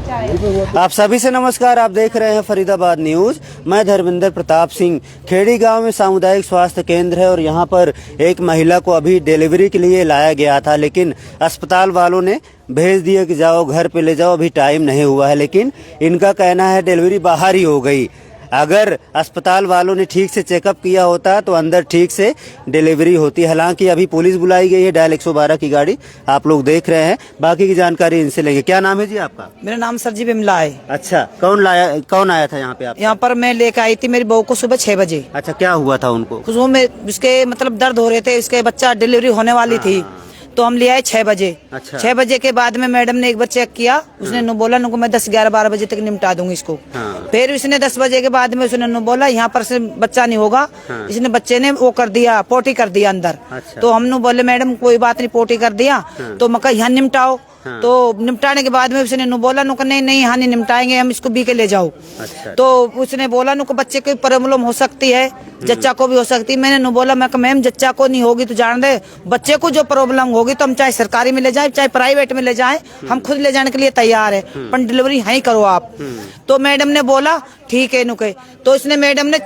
आप सभी से नमस्कार। आप देख रहे हैं फरीदाबाद न्यूज। मैं धर्मेंद्र प्रताप सिंह। खेड़ी गांव में सामुदायिक स्वास्थ्य केंद्र है और यहां पर एक महिला को अभी डिलीवरी के लिए लाया गया था, लेकिन अस्पताल वालों ने भेज दिया कि जाओ घर पे ले जाओ, अभी टाइम नहीं हुआ है। लेकिन इनका कहना है डिलीवरी बाहर ही हो गई। अगर अस्पताल वालों ने ठीक से चेकअप किया होता तो अंदर ठीक से डिलीवरी होती। हालांकि अभी पुलिस बुलाई गई है, डायल 112 की गाड़ी आप लोग देख रहे हैं। बाकी की जानकारी इनसे लेंगे। क्या नाम है जी आपका? मेरा नाम सर जी बिमला है। अच्छा, कौन आया था यहाँ पे? आप यहाँ पर मैं लेकर आई थी मेरी बहू को सुबह 6 बजे। अच्छा, क्या हुआ था उनको? खुशबू में उसके मतलब दर्द हो रहे थे, इसके बच्चा डिलीवरी होने वाली थी, तो हम ले आए 6 बजे। अच्छा। 6 बजे के बाद में मैडम ने एक बार चेक किया, उसने नु बोला नुको मैं 10, 11, 12 बजे तक निपटा दूंगी इसको। फिर उसने 10 बजे के बाद में उसने नु बोला यहाँ पर से बच्चा नहीं होगा। इसने बच्चे ने वो कर दिया, पोटी कर दिया अंदर। अच्छा। तो हम बोले मैडम कोई बात नहीं, पोटी कर दिया तो मका यहाँ निपटाओ। तो निपटाने के बाद में उसने नु बोला नुको नहीं यहाँ नहीं निपटाएंगे, हम इसको बी के ले जाओ। अच्छा। तो उसने बोला नुको बच्चे को प्रॉब्लम हो सकती है, जच्चा को भी हो सकती है। मैंने नु बोला मैं मैम जच्चा को नहीं होगी तो जान दे, बच्चे को जो प्रॉब्लम होगी तो हम चाहे सरकारी में ले जाए चाहे प्राइवेट में ले जाए, हम खुद ले जाने के लिए तैयार है, पर डिलीवरी यहीं करो आप। तो मैडम ने बोला ठीक है नुके। तो इसने मैडम ने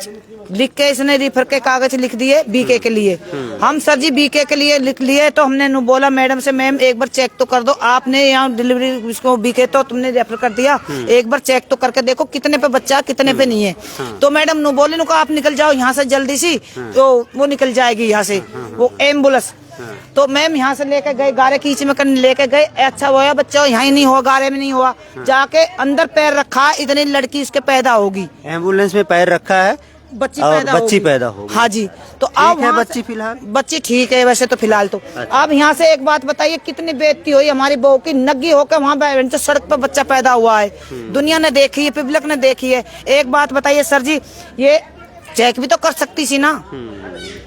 लिख के इसने रिफर के कागज लिख दिए बीके के लिए। हम सर जी बीके के लिए लिख लिए। तो हमने नु बोला मैडम से मैम एक बार चेक तो कर दो, आपने यहाँ डिलीवरी इसको बीके तो तुमने रेफर कर दिया, एक बार चेक तो करके देखो कितने पे बच्चा कितने पे नहीं है। तो मैडम नु बोले नुको आप निकल जाओ यहाँ से जल्दी सी, तो वो निकल जाएगी यहाँ से वो एम्बुलेंस। तो मैम यहाँ से लेके गए, गारे की में करने लेके गए। अच्छा हुआ बच्चा यहाँ ही नहीं हुआ, गारे में नहीं हुआ, जाके अंदर पैर रखा, इतनी लड़की उसके पैदा होगी। एम्बुलेंस में पैर रखा है, बच्ची पैदा होगी। हाँ जी। तो अब है बच्ची फिलहाल? बच्ची ठीक है वैसे तो फिलहाल तो। अच्छा। अब यहाँ से एक बात बताइए कितनी बेइज्जती हुई हमारी बहू की, नग्गी होकर वहाँ तो सड़क पर बच्चा पैदा हुआ है। दुनिया ने देखी है, पब्लिक ने देखी है। एक बात बताइए सर जी, ये चेक भी तो कर सकती थी ना।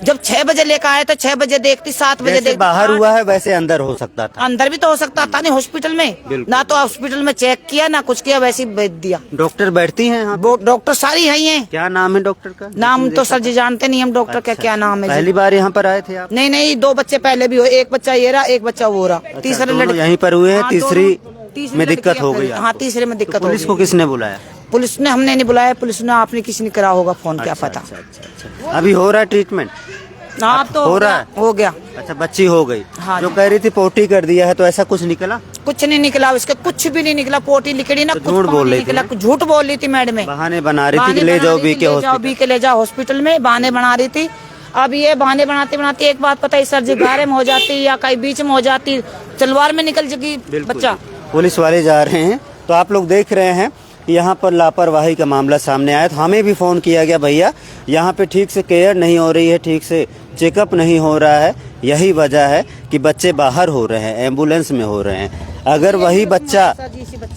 जब 6 बजे लेकर आए तो 6 बजे देखती, 7 बजे देखती। बाहर हुआ है वैसे अंदर हो सकता था। अंदर भी तो हो सकता था, नहीं हॉस्पिटल में ना, तो हॉस्पिटल में चेक किया ना कुछ किया, वैसे ही भेज दिया। डॉक्टर बैठती हैं यहाँ? डॉक्टर सारी है। क्या नाम है डॉक्टर का? नाम तो सर जी जानते नहीं हम डॉक्टर का क्या नाम है। पहली बार यहाँ पर आए थे आप? नहीं 2 बच्चे पहले भी हुए, एक बच्चा ये रहा, एक बच्चा वो रहा। तीसरे लड़के यहीं पर हुए हैं। तीसरी में दिक्कत हो गई? हाँ तीसरे में दिक्कत हो गई। पुलिस को किसने बुलाया? पुलिस ने, हमने नहीं बुलाया, पुलिस ने आपने किसी ने करा होगा फोन, क्या पता। अच्छा। अभी हो रहा है ट्रीटमेंट? हाँ तो हो रहा है, हो गया। अच्छा, बच्ची हो गई। हाँ जो कह रही थी पोटी कर दिया है, तो ऐसा कुछ निकला? कुछ नहीं निकला, उसके कुछ भी नहीं निकला। पोटी लिखड़ी ना, झूठ बोल रही थी। झूठ बोल रही थी मैडम, बहाने बना रही थी कि ले जाओ बी के ले जाओ हॉस्पिटल में, बहाने बना रही थी। अब ये बहाने बनाते बनाते एक बात पता है सर जी, गारे में हो जाती या कहीं बीच में हो जाती, तलवार में निकल जाएगी बच्चा। पुलिस वाले जा रहे हैं। तो आप लोग देख रहे हैं यहाँ पर लापरवाही का मामला सामने आया। तो हमें भी फोन किया गया, भैया यहाँ पे ठीक से केयर नहीं हो रही है, ठीक से चेकअप नहीं हो रहा है, यही वजह है कि बच्चे बाहर हो रहे हैं, एम्बुलेंस में हो रहे हैं। अगर वही बच्चा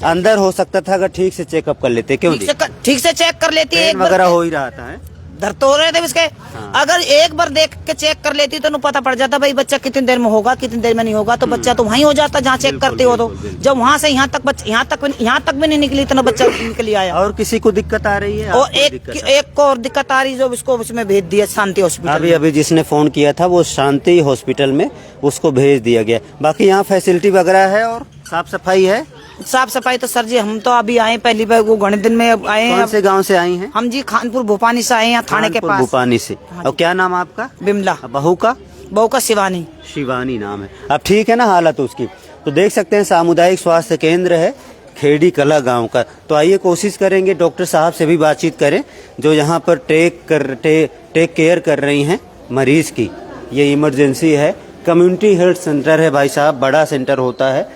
अंदर हो सकता था, अगर ठीक से चेकअप कर लेते। क्यों ठीक से चेक कर लेती है, वगैरह हो ही रहा था, दर्द तो हो रहे थे इसके। अगर एक बार देख के चेक कर लेती तो पता पड़ जाता भाई बच्चा कितनी देर में होगा, कितनी देर में नहीं होगा, तो बच्चा तो वहीं हो जाता जहाँ चेक करते हो। तो जब वहाँ से यहाँ तक भी नहीं निकली तो बच्चा निकल आया। और किसी को दिक्कत आ रही है? और एक को और दिक्कत आ रही, जो उसको उसमें भेज दिया शांति हॉस्पिटल। अभी जिसने फोन किया था वो शांति हॉस्पिटल में उसको भेज दिया गया। बाकी यहाँ फैसिलिटी वगैरह है और साफ सफाई है? साफ सफाई तो सर जी हम तो अभी आए, पहली बार वो गणित दिन में आए हैं। कौन से गांव से आई हैं? हम जी खानपुर भोपानी से आए हैं, थाने के पास। भोपानी से। और क्या नाम आपका? बिमला। बहू का? बहू का शिवानी। शिवानी नाम है। अब ठीक है ना हालत उसकी? तो देख सकते हैं सामुदायिक स्वास्थ्य केंद्र है खेड़ी कला गांव का। तो आइए कोशिश करेंगे डॉक्टर साहब से भी बातचीत करें, जो यहाँ पर टेक केयर कर रही हैं मरीज की। ये इमरजेंसी है, कम्युनिटी हेल्थ सेंटर है भाई साहब, बड़ा सेंटर होता है।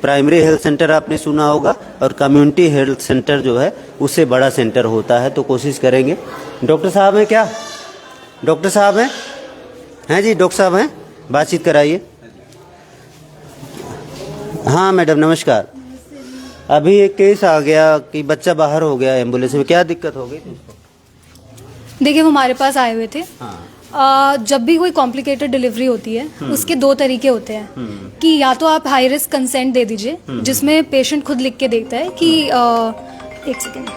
प्राइमरी हेल्थ सेंटर आपने सुना होगा, और कम्युनिटी हेल्थ सेंटर जो है उससे बड़ा सेंटर होता है। तो कोशिश करेंगे। डॉक्टर साहब हैं क्या? डॉक्टर साहब हैं जी, डॉक्टर साहब हैं, बातचीत कराइए। हाँ मैडम नमस्कार। अभी एक केस आ गया कि बच्चा बाहर हो गया एम्बुलेंस में, क्या दिक्कत हो गई? देखिए वो हमारे पास आए हुए थे। हाँ। जब भी कोई कॉम्प्लिकेटेड डिलीवरी होती है उसके 2 तरीके होते हैं कि या तो आप हाई रिस्क कंसेंट दे दीजिए, जिसमें पेशेंट खुद लिख के देता है कि एक सेकेंड,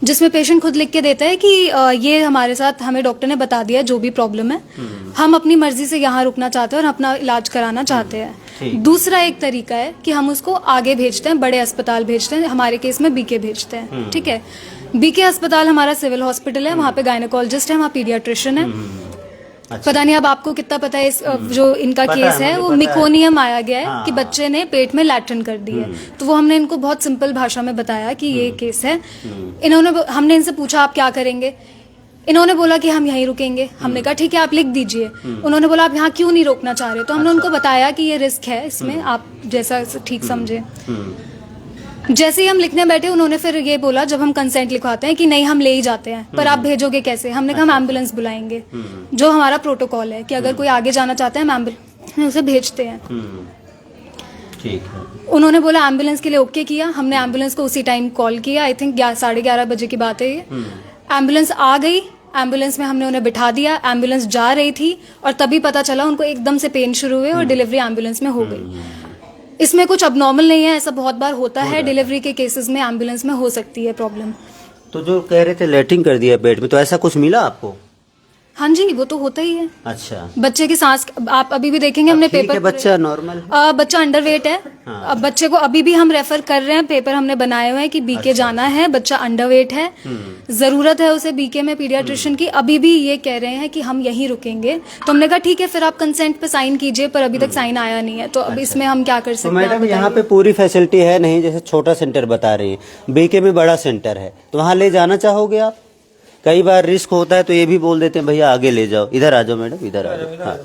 जिसमें पेशेंट खुद लिख के देता है कि ये हमारे साथ, हमें डॉक्टर ने बता दिया जो भी प्रॉब्लम है, हम अपनी मर्जी से यहाँ रुकना चाहते हैं और अपना इलाज कराना चाहते हैं। ठीक। दूसरा एक तरीका है कि हम उसको आगे भेजते हैं, बड़े अस्पताल भेजते हैं, हमारे केस में बीके भेजते हैं, ठीक है। बीके अस्पताल हमारा सिविल हॉस्पिटल है, वहाँ पे गायनेकोलॉजिस्ट है, वहाँ पीडियाट्रिशियन है। अच्छा। पता नहीं अब आपको कितना पता है, इस जो इनका पता केस है, है वो मुझे पता है। मिकोनियम आया गया है हाँ। कि बच्चे ने पेट में लैट्रिन कर दी है, तो वो हमने इनको बहुत सिंपल भाषा में बताया कि ये केस है। हमने इनसे पूछा आप क्या करेंगे, इन्होंने बोला कि हम यहीं रुकेंगे। हमने कहा ठीक है आप लिख दीजिए। उन्होंने बोला आप यहाँ क्यों नहीं रोकना चाह रहे, तो हमने उनको बताया कि ये रिस्क है इसमें, आप जैसा ठीक समझे। जैसे ही हम लिखने बैठे उन्होंने फिर ये बोला, जब हम कंसेंट लिखवाते हैं कि नहीं हम ले ही जाते हैं, पर आप भेजोगे कैसे। हमने कहा हम एम्बुलेंस बुलाएंगे, जो हमारा प्रोटोकॉल है कि अगर कोई आगे जाना चाहता है हम एम्बुलेंस उसे भेजते हैं। ठीक है। उन्होंने बोला एम्बुलेंस के लिए ओके किया, हमने एम्बुलेंस को उसी टाइम कॉल किया। आई थिंक 11:30 बजे की बात है ये। एम्बुलेंस आ गई, एम्बुलेंस में हमने उन्हें बिठा दिया, एम्बुलेंस जा रही थी और तभी पता चला उनको एकदम से पेन शुरू हुए और डिलीवरी एम्बुलेंस में हो गई। इसमें कुछ अबनॉर्मल नहीं है, ऐसा बहुत बार होता है डिलीवरी के केसेस में, एम्बुलेंस में हो सकती है प्रॉब्लम। तो जो कह रहे थे लैट्रिन कर दिया पेट में, तो ऐसा कुछ मिला आपको? हाँ जी, वो तो होता ही है। अच्छा। बच्चे की सांस, आप अभी भी देखेंगे हमने ठीक पेपर है, बच्चा नॉर्मल। बच्चा अंडरवेट है। हाँ। अब बच्चे को अभी भी हम रेफर कर रहे हैं, पेपर हमने बनाए हुए हैं कि बीके जाना है, बच्चा अंडरवेट है, जरूरत है उसे बीके में पीडियाट्रिशियन की। अभी भी ये कह रहे हैं कि हम यहीं रुकेंगे, तो हमने कहा ठीक है फिर आप कंसेंट पे साइन कीजिए, पर अभी तक साइन आया नहीं है, तो अब इसमें हम क्या कर तो सकते हैं। मैडम यहाँ पे पूरी फैसिलिटी है नहीं, जैसे छोटा सेंटर बता रही है, बीके में बड़ा सेंटर है, तो वहाँ ले जाना चाहोगे आप? कई बार रिस्क होता है तो ये भी बोल देते हैं भैया आगे ले जाओ, इधर आ जाओ मैडम, इधर आ जाओ। हाँ,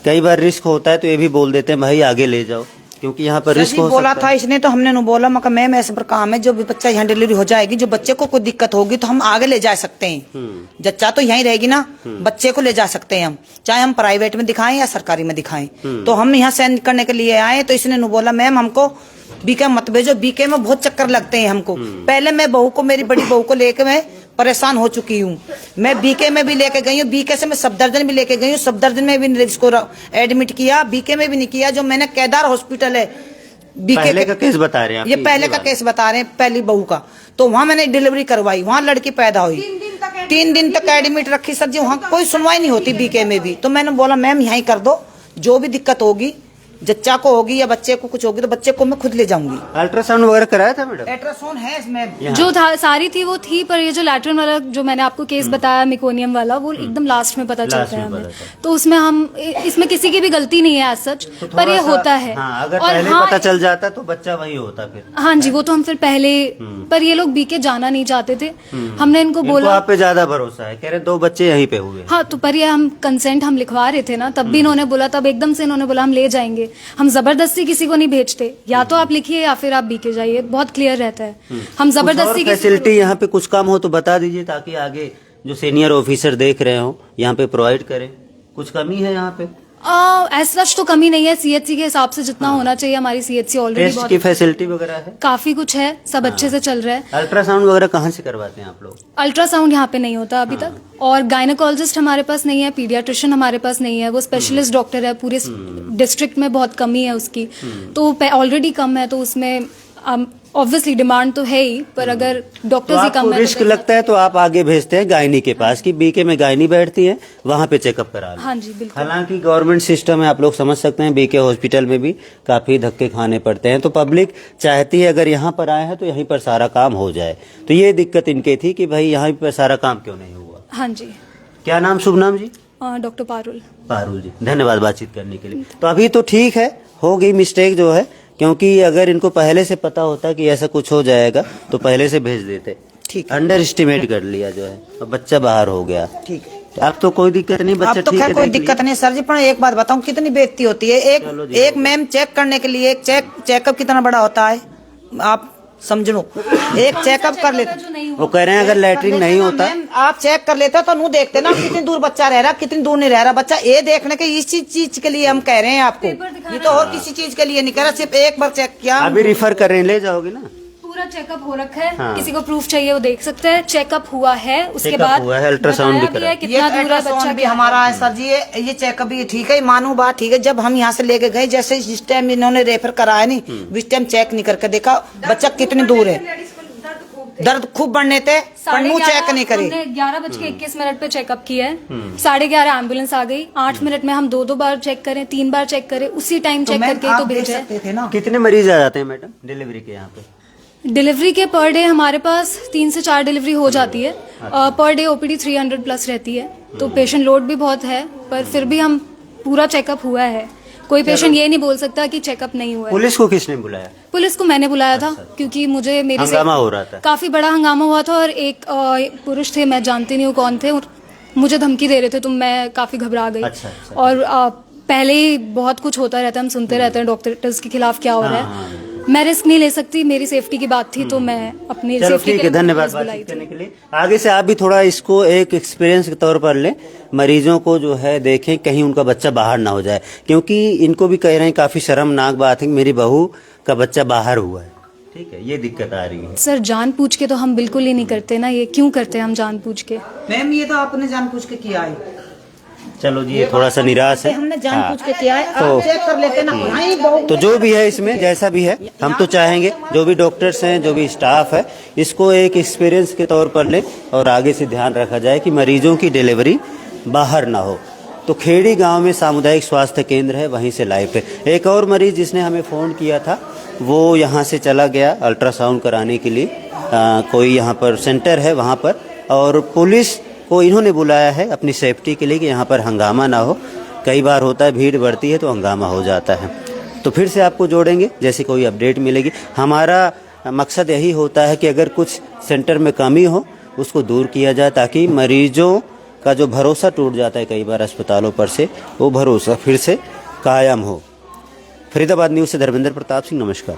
कई बार रिस्क होता है तो ये भी बोल देते हैं भाई आगे ले जाओ, क्योंकि यहाँ पर रिस्क हो बोला सकता था है। इसने, तो हमने नु बोला मगर मैम ऐसे पर काम है, जो भी बच्चा यहाँ डिलीवरी हो जाएगी, जो बच्चे को कोई दिक्कत होगी तो हम आगे ले जा सकते हैं। जच्चा तो यहीं रहेगी ना, बच्चे को ले जा सकते हैं हम, चाहे हम प्राइवेट में दिखाएं या सरकारी में दिखाएं। तो हम यहाँ साइन करने के लिए आए, तो इसने नु बोला मैम हमको बीके मत भेजो, बीके में बहुत चक्कर लगते हैं हमको। पहले मैं बहू को, मेरी बड़ी बहू को लेके मैं परेशान हो चुकी हूँ। मैं बीके में भी लेके गई हूँ, बीके से मैं सफदरजंग भी लेके गई हूँ, सफदरजंग में भी इसको एडमिट किया, बीके में भी नहीं किया। जो मैंने केदार हॉस्पिटल है पहले का केस बता रहे हैं आप? ये पहले का केस बता रहे हैं, पहली बहू का। तो वहाँ मैंने डिलीवरी करवाई, वहाँ लड़की पैदा हुई, 3 दिन तक एडमिट रखी सर जी, वहाँ कोई सुनवाई नहीं होती बीके में भी। तो मैंने बोला मैम यहीं कर दो, जो भी दिक्कत होगी, जच्चा को होगी या बच्चे को कुछ होगी, तो बच्चे को मैं खुद ले जाऊंगी। अल्ट्रासाउंड वगैरह कराया था मैडम? अल्ट्रासाउंड है इसमें जो था सारी थी वो थी, पर ये जो लैट्रिन वाला जो मैंने आपको केस बताया मिकोनियम वाला, वो एकदम लास्ट में पता चलता है हमें। तो उसमें इसमें किसी की भी गलती नहीं है एज सच, पर ये होता है। हाँ, अगर पहले पता चल जाता तो बच्चा वही होता फिर। हाँ जी, वो तो हम फिर पहले, पर ये लोग बीके जाना नहीं चाहते थे। हमने इनको बोला, आप पे ज्यादा भरोसा है, कह रहे 2 बच्चे यहीं पे हुए। हाँ, तो पर ये हम कंसेंट हम लिखवा रहे थे ना, तब भी इन्होंने बोला, तब एकदम से इन्होंने बोला हम ले जाएंगे। हम जबरदस्ती किसी को नहीं भेजते, या तो आप लिखिए या फिर आप बीके जाइए, बहुत क्लियर रहता है। हम जबरदस्ती फैसिलिटी यहाँ पे कुछ कम हो तो बता दीजिए, ताकि आगे जो सीनियर ऑफिसर देख रहे हो यहाँ पे प्रोवाइड करें। कुछ कमी है यहाँ पे? एज सच तो कमी नहीं है, सीएचसी के हिसाब से जितना होना चाहिए, हमारी सीएचसी ऑलरेडी टेस्ट बहुत की फैसिलिटी वगैरह है, काफी कुछ है, सब अच्छे से चल रहा है। अल्ट्रासाउंड वगैरह कहाँ से करवाते हैं आप लोग? अल्ट्रासाउंड यहाँ पे नहीं होता अभी तक, और गायनेकोलॉजिस्ट हमारे पास नहीं है, पीडियाट्रिशियन हमारे पास नहीं है, वो स्पेशलिस्ट डॉक्टर है, पूरे डिस्ट्रिक्ट में बहुत कमी है उसकी, तो ऑलरेडी कम है, तो उसमें ऑब्वियसली डिमांड तो है ही, पर अगर डॉक्टर्स ही कम है रिस्क लगता है तो आप आगे भेजते हैं गायनी के पास, कि बीके में गायनी बैठती है, वहाँ पे चेकअप करा लो। हाँ जी बिल्कुल। हालांकि गवर्नमेंट सिस्टम है, आप लोग समझ सकते हैं, बीके हॉस्पिटल में भी काफी धक्के खाने पड़ते हैं, तो पब्लिक चाहती है अगर यहाँ पर आए हैं तो यहीं पर सारा काम हो जाए। तो ये दिक्कत इनके थी कि भाई यहाँ पर सारा काम क्यों नहीं हुआ। हाँ जी। क्या नाम, शुभ नाम जी? डॉक्टर पारुल। पारुल जी, धन्यवाद बातचीत करने के लिए। तो अभी तो ठीक है, हो गई मिस्टेक जो है, क्योंकि अगर इनको पहले से पता होता कि ऐसा कुछ हो जाएगा तो पहले से भेज देते। ठीक, अंडर एस्टिमेट कर लिया जो है, अब बच्चा बाहर हो गया। ठीक, अब तो कोई दिक्कत नहीं, बच्चा अब तो ठीक खैर है। कोई दिक्कत नहीं सर जी, पर एक बात बताऊं, कितनी बेइज्जती होती है। एक मैम चेक करने के लिए, चेकअप कितना बड़ा होता है आप समझ लो। एक चेकअप कर लेते, वो कह रहे हैं अगर लैट्रिन नहीं होता, आप चेक कर लेते तो नू देखते ना कितनी दूर बच्चा रह रहा, कितनी दूर नहीं रह रहा बच्चा। ये देखने के इस चीज के लिए हम कह रहे हैं आपको, ये तो और किसी चीज के लिए नहीं कह रहा, सिर्फ एक बार चेक किया। अभी रिफर कर रहे हैं, ले जाओगे ना? पूरा चेकअप हो रखा है। हाँ। किसी को प्रूफ चाहिए वो देख सकते हैं, चेकअप हुआ है, उसके चेकअप बाद हुआ है, अल्ट्रासाउंड भी करा है। कितना दूर है बच्चा अल्ट्रासाउंड भी क्या है। हमारा है सर जी, ये चेकअप भी ठीक है, मानू बात ठीक है। जब हम यहाँ से लेके गए, जैसे जिस टाइम इन्होंने रेफर कराया नहीं, उस टाइम चेक नहीं करके देखा बच्चा कितनी दूर है। दर्द खूब बढ़ने थे पर मुंह चेक नहीं करी। 11:21 पे चेकअप किया है, 11:30 एम्बुलेंस आ गई, 8 मिनट में हम 2 बार चेक करें, 3 बार चेक करें, उसी टाइम चेक करके ही तो भेजा है। थे ना। कितने मरीज आ जाते हैं मैडम डिलीवरी के यहाँ पे? डिलीवरी के पर डे हमारे पास 3 से 4 डिलीवरी हो जाती है। पर डे ओपीडी 300 प्लस रहती है, तो पेशेंट लोड भी बहुत है, पर फिर भी हम पूरा चेकअप हुआ है। कोई पेशेंट ये नहीं बोल सकता कि चेकअप नहीं हुआ है। पुलिस को किसने बुलाया? पुलिस को मैंने बुलाया था, क्योंकि मुझे मेरी से हंगामा हो रहा था। काफी बड़ा हंगामा हुआ था, और एक पुरुष थे, मैं जानती नहीं हूँ कौन थे, और मुझे धमकी दे रहे थे, तो मैं काफी घबरा गई। अच्छा। और पहले ही बहुत कुछ होता रहता है, हम सुनते रहते हैं डॉक्टर्स के खिलाफ क्या हो रहा है। मैं रिस्क नहीं ले सकती, मेरी सेफ्टी की बात थी, तो मैं अपनी चलो सेफ्टी ठीक के है, लिए धन्यवाद पुलिस बुलाई बातचीत थी। करने के लिए। आगे से आप भी थोड़ा इसको एक एक्सपीरियंस के तौर पर लें, मरीजों को जो है देखें कहीं उनका बच्चा बाहर ना हो जाए, क्योंकि इनको भी कह रहे हैं काफी शर्मनाक बात है कि मेरी बहू का बच्चा बाहर हुआ है। ठीक है, ये दिक्कत आ रही है। सर जानबूझ के तो हम बिल्कुल ही नहीं करते ना, ये क्यों करते हैं हम जानबूझ के? मैम ये तो आपने जानबूझ के किया है। चलो जी, ये थोड़ा सा निराश है। हमने जानबूझ के किया है, तो- आप चेक कर लेते ना। भाई बहुत तो जो भी है इसमें, जैसा भी है, हम तो चाहेंगे जो भी डॉक्टर्स हैं, जो भी स्टाफ है, इसको एक एक्सपीरियंस के तौर पर लें और आगे से ध्यान रखा जाए कि मरीजों की डिलीवरी बाहर ना हो। तो खेड़ी गांव में सामुदायिक स्वास्थ्य केंद्र है, वहीं से लाइव है। एक और मरीज जिसने हमें फ़ोन किया था, वो यहाँ से चला गया अल्ट्रासाउंड कराने के लिए। कोई यहाँ पर सेंटर है वहाँ पर, और पुलिस को इन्होंने बुलाया है अपनी सेफ्टी के लिए कि यहाँ पर हंगामा ना हो। कई बार होता है, भीड़ बढ़ती है तो हंगामा हो जाता है। तो फिर से आपको जोड़ेंगे जैसे कोई अपडेट मिलेगी। हमारा मकसद यही होता है कि अगर कुछ सेंटर में कमी हो उसको दूर किया जाए, ताकि मरीजों का जो भरोसा टूट जाता है कई बार अस्पतालों पर से, वो भरोसा फिर से कायम हो। फरीदाबाद न्यूज़ से धर्मेंद्र प्रताप सिंह, नमस्कार।